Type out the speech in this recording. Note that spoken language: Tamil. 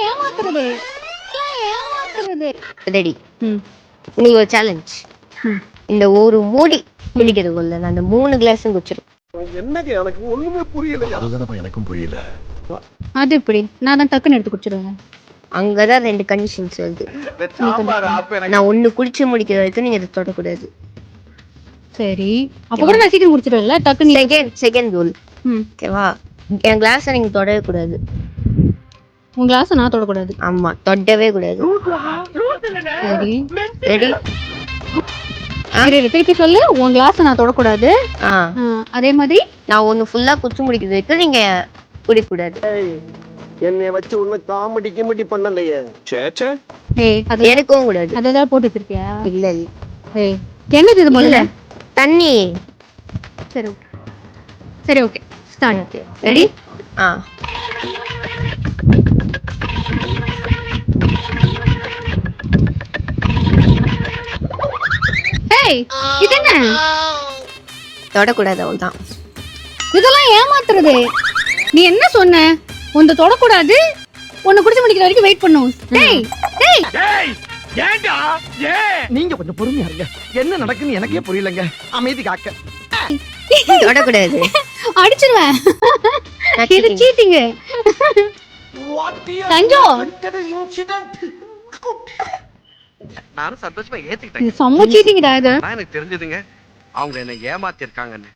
ஏமாத்துறது ஏமாத்துறது. ரெடி. நீ ஒரு சேலஞ்ச். இந்த ஒரு மூடி குடிக்கிறதுக்குள்ள நான் அந்த 3 கிளாஸும் குடிச்சிடும். என்னங்க எனக்கு ஒண்ணுமே புரியல. அதுதானப்பா எனக்கும் புரியல. அது எப்படி? நான் தான் டக்குன்னு எடுத்து குடிச்சிடுவேன். அங்கதான் 2 கண்டிஷன்ஸ் வருது. நான் 1 குடிச்சு முடிக்கிற வரைக்கும் நீங்க இதை தொடக்கூடாது. சரி, அப்ப கூட நான் சீக்கிரம் குடிச்சிடுவேன்ல. டக்குன்னு செகண்ட் ரூல். ஓகேவா? என் கிளாஸை நீங்க தொடவே கூடாது. உன் கிளாஸை நான் தொடக்கூடாது. ஆமா, தொடவே கூடாது. சரி ரெடி? திருப்பி சொல்லு. உன் கிளாஸை நான் தொடக்கூடாது. அதே மாதிரி நான் 1 ஃபுல்லா குடிச்சு முடிக்கிறது வரைக்கும் நீங்க குடிக்கூடாது. என்னை வச்சு உண்மை காமெடி கிமெடி பண்ணலையே. சேச்சே. எனக்கும் கூடாது. அதான் போட்டு வச்சிருக்கியா? இல்ல இல்ல. என்னது இது? முதல்ல தண்ணி. சரி சரி, ஓகே, ஸ்டார்ட். ரெடி? இது என்ன? தொடக்கூடாது, அவ்வளவுதான். இதெல்லாம் ஏமாத்துறது. நீ என்ன சொன்ன? உன்னை தொடக்கூடாது, உன்னை குடிச்சு முடிக்கிற வரைக்கும் வெயிட் பண்ணும். நீங்க கொஞ்சம் பொறுமையா இருங்க. என்ன நடக்குன்னு எனக்கே புரியலங்க. அமைதி காக்க. தொடக்கூடாது. அடிச்சிருவேன். இது சீட்டிங். தஞ்சோ, நானும் சந்தோஷமா ஏத்துக்கிட்டேன். இது செம்ம சீட்டிங்டா. இது எனக்கு தெரிஞ்சதுங்க, அவங்க என்ன ஏமாத்தி இருக்காங்கன்னு.